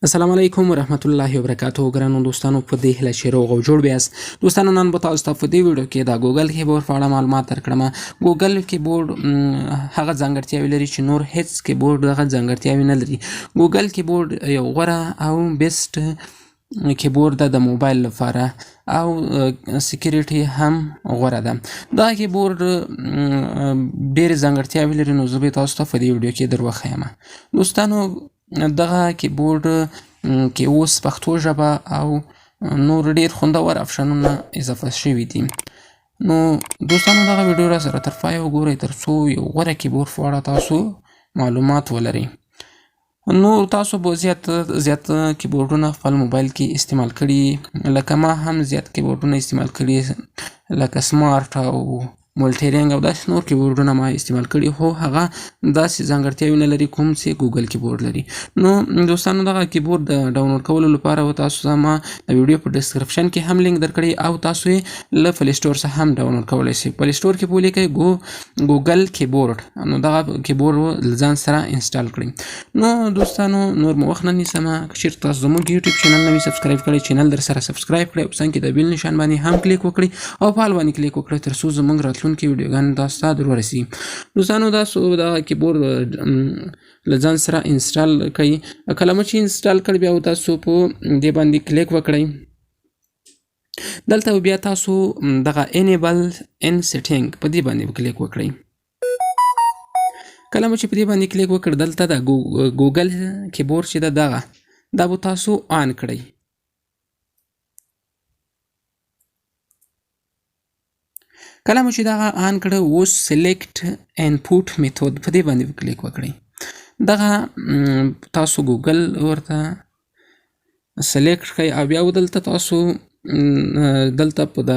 السلام علیکم ورحمت الله وبرکاتہ. ګرانو دوستانو په دې هیله چې روغ او جوړ بیاست. دوستانو نن به تاسو ته په دې ویډیو کې د ګوګل کیبورډ په اړه معلومات درکړم. ګوګل کیبورډ هغه ځانګړتیاوې لري چې نور هیڅ کیبورډ دغه ځانګړتیاوې نه لري. ګوګل کیبورډ یو غوره او بیسټ کیبورډ ده د موبایل لپاره او سکیورټي هم غوره ده. دا کیبورډ ډېرې ځانګړتیاوې لري، نو زه به تاسو ته په دې ویډیو کې در وښیم. دوستانو دغه کیبورډ کې اوس پښتو ژبه او نور ډېر خوندور اپشنونه اضافه شوي دي. نو دوستانو دغه ویډیو را سره تر پایه وګورئ ترڅو یو غوره کیبورډ په اړه تاسو معلومات ولرئ. نو تاسو به زیات کیبورډونه خپل موبایل کې استعمال کړي، لکه ما هم زیات کیبورډونه استعمال کړي، لکه سمارټ او مولټي رنګ او داسې نور کیبورډونه ما استعمال کړي، خو هغه داسې ځانګړتیاوې نه لري کوم چې ګوګل کیبورډ لري. نو دوستانو دغه کیبورډ د ډاونلوډ کولو لپاره تاسو ما د ویډیو په ډسکرپشن کې هم لینک درکړی او تاسو یې له پلی سټور څخه هم ډاونلوډ کولی شئ. پلی سټور کې ولیکئ ګوګل کیبورډ، نو دغه کیبورډ ځان سره انسټال کړئ. نو دوستانو نور مو وخت نه نیسم، که چېرته تاسو زموږ یوټیوب چینل نه وي سبسکرایب کړی، چینل در سره سبسکرایب کړئ او څنګ کې د بیل نشان باندې هم کلیک وکړئ او په حال باندې کلیک وکړئ ترڅو زموږ راتلونکي ویډیوګانې تاسو ته در ورسیږي. دوستانو تاسو دغه کیبورډ له ځان سره انسټال کړئ. کله مو چې انسټال کړئ بیا تاسو په دې باندې کلیک وکړئ. دلته بیا تاسو دغه انیبل ان سیټینګ په دې باندې کلیک وکړئ. کله مو چې په دې باندې کلیک وکړ دلته د ګوګل کیبورډ چې ده دا به تاسو آن کړئ. کله مو چې دغه آن کړه اوس سلیکټ انپوټ میثود په دې باندې کلیک وکړئ. دغه تاسو ګوګل ورته سلیکټ کړئ او بیا دلته تاسو دلته په د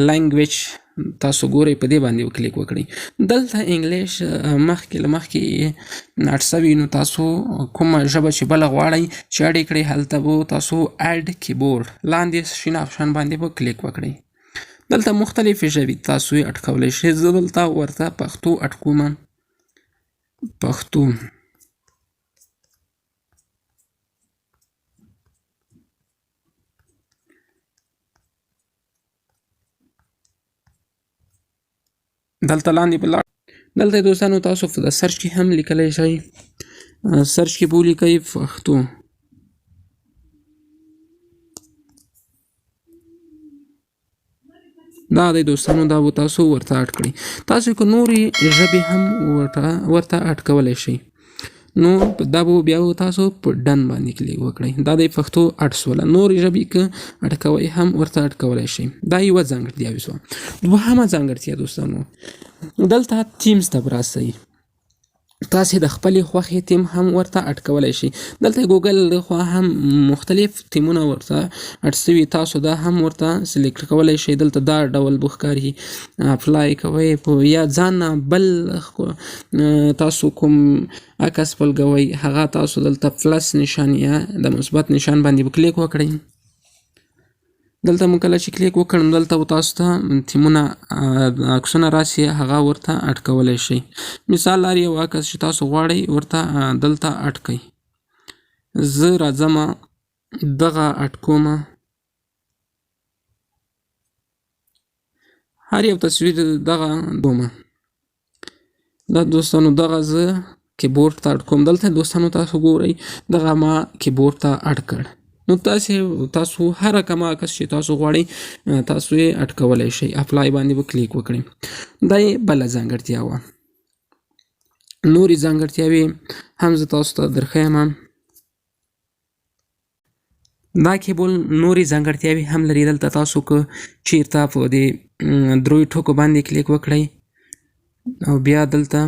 لینګویج تاسو ګورئ په دې باندې کلیک وکړئ. دلته انګلیش مخکې اډ سوي، نو تاسو کومه ژبه چې بله غواړئ چې اډ یې کړئ هلته به تاسو اډ کیبورډ لاندې شین اپشن باندې به کلیک وکړئ. دلته مختلفې ژبې تاسو یې اډ کولی شئ. زه دلته ورته پښتو اډ کوم. پښتو دلته لاندې په دلته دوستانو تاسو په د سرچ کې هم لیکلی شئ. سرچ کې به ولیکئ پښتو. دا دی دوستانو، دا به تاسو ورته اډ کړئ. تاسو که نورې ژبې هم ورته اډ کولی شئ، نو دا به بیا تاسو په ډن باندې کلیک وکړئ. دا دی پښتو اډ سوله. نورې ژبې که اډ کوئ هم ورته اډ کولی شئ. دا یوه ځانګړتیا شوه. دوهمه ځانګړتیا دوستانو دلته تیمز ته به راسئ. تاسې د خپلې خوښې تیم هم ورته اډ کولی شئ. دلته ګوګل لخوا هم مختلف تیمونه ورته اډ سوي، تاسو دا هم ورته سلیکټ کولی شئ. دلته دا ډول به ښکاري، اپلای کوئ یا ځان نه بل تاسو کوم عکس بلګوئ هغه تاسو دلته پلس نشان یا د مثبت نشان باندې به کلیک وکړئ. دلته مو کله چې کلیک وکړم دلته به تاسو ته تیمونه عکسونه راسي، هغه ورته اډ کولی شئ. مثال لري یو عکس چې تاسو غواړئ ورته دلته اډ کړئ. زه راځم دغه اډ کوم. هر یو تصویر دغه دومه دا دوستانو دغه زه کیبورډ ته اډ کوم. دلته دوستانو تاسو ګورئ دغه ما کیبورډ ته اډ کړ. نو تاسو هر کومه عکس چې تاسو غواړئ تاسو یې اډ کولی شئ. اپلای باندې به کلیک وکړئ. دا یې بله ځانګړتیا وه. نورې ځانګړتیاوې هم زه تاسو ته درښیم. دا کیبورډ نورې ځانګړتیاوې هم لري. دلته تاسو که چیرته په دې دریو ټکو باندې کلیک وکړئ او بیا دلته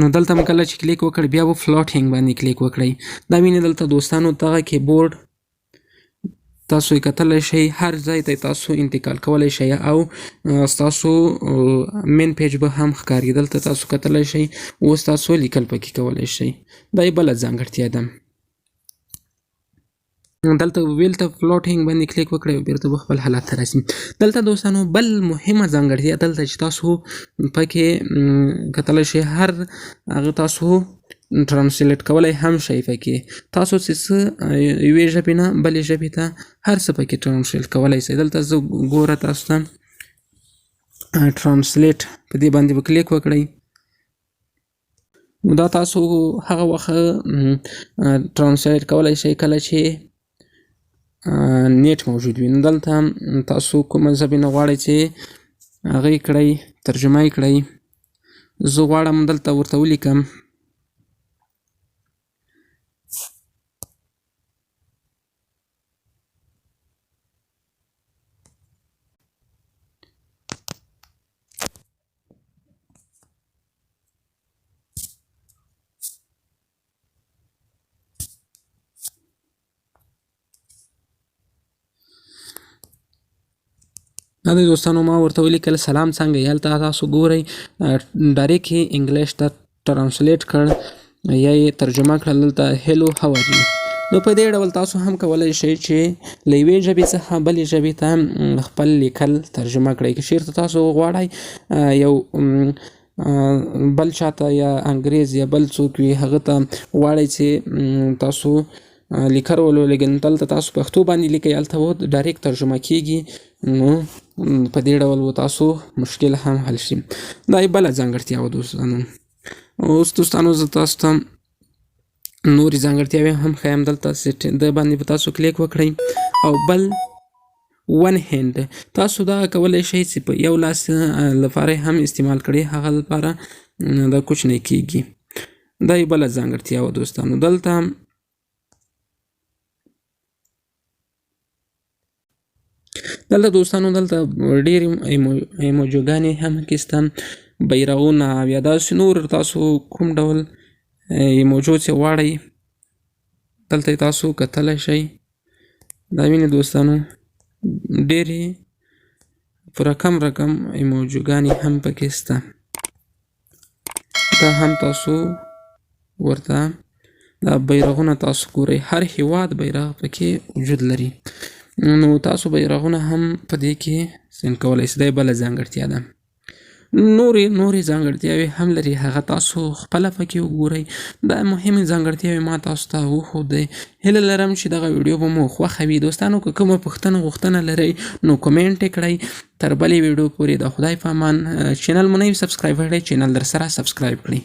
نو دلته مو کله چې کلیک وکړ بیا به فلاټینګ باندې کلیک وکړئ. دا وینئ دلته دوستانو دغه کیبورډ تاسو یې کتلی شئ، هر ځای ته تاسو انتقال کولی شئ او ستاسو مین پیج به هم ښکاري. دلته تاسو کتلی شئ اوس تاسو لیکل پکې کولی شئ. دا یې بله ځانګړتیا ده. دلته ویل ته فلوټینګ باندې کلیک وکړئ او بیرته به خپل حالت ته راسي. دلته دوستانو بل مهمه ځانګړتیا دلته چې تاسو پکې کتلی شئ هر هغه تاسو ترانسلیټ کولی هم شئ پکې تاسو چې څه یوې ژبې نه بلې ژبې ته هر څه پکې ترانسلیټ کولی شئ. دلته زه ګوره تاسو ته ترانسلیټ په دې باندې به کلیک وکړئ. دا تاسو هغه وخت ترانسلیټ کولی شئ کله چې نیټ موجود وي. نو دلته تاسو کومه ژبې نه غواړئ چې هغه یې کړئ ترجمه یې کړئ. زه غواړم دلته ورته ولیکم دا د دوستانو ما ورته ولیکل سلام څنګه یې. هلته تاسو ګورئ ډایرکټ یې انګلیش ته ترانسلیټ کړ یا یې ترجمه کړل. دلته هیلو هاو آر یو. نو په دې ډول تاسو هم کولی شئ چې له یوې ژبې څخه بلې ژبې ته خپل لیکل ترجمه کړئ. که چېرته تاسو غواړئ یو بل چاته یا انګریز یا بل څوک وي هغه ته غواړئ چې تاسو لیکر ولولېږئ، نو دلته تاسو پښتو باندې لیکئ، هلته به ډایرکټ ترجمه کېږي. نو په دې ډول به تاسو مشکل هم حل شي. دا یې بله ځانګړتیا وه دوستانو. اوس دوستانو زه تاسو ته نورې ځانګړتیاوې هم ښیم. دلته د باندې به تاسو کلیک وکړئ او بل ون هینډ تاسو دا کولی شئ چې په یو لاس لپاره هم استعمال کړئ، هغه لپاره دا کوچنی کېږي. دا یې بله ځانګړتیا وه دوستانو. دلته دوستانو دلته ډېرې ایموجوګانې هم کې شته، بیرغونه او یا داسې نور تاسو کوم ډول ایموجو چې غواړئ دلته یې تاسو کتلی شئ. دا وینې دوستانو ډېرې په رقم ایموجوګانې هم پکې شته. دا هم تاسو ورته دا بیرغونه تاسو ګورئ، هر هیواد بیرغ پکې وجود لري. نو تاسو بیرغونه هم په دې کې سین کولی شئ. دا بله ځانګړتیا ده. نورې ځانګړتیاوې هم لري، هغه تاسو خپله پکې وګورئ. دا مهمې ځانګړتیاوې ما تاسو ته وښودې. هیله لرم چې دغه ویډیو به مو خوښه وي. دوستانو که کومه پوښتنه غوښتنه لرئ نو کومنټ یې کړئ. تر بلې ویډیو پورې د خدای په امان. چینل مو نه وي سبسکرایب کړی، چینل در سره سبسکرایب کړئ.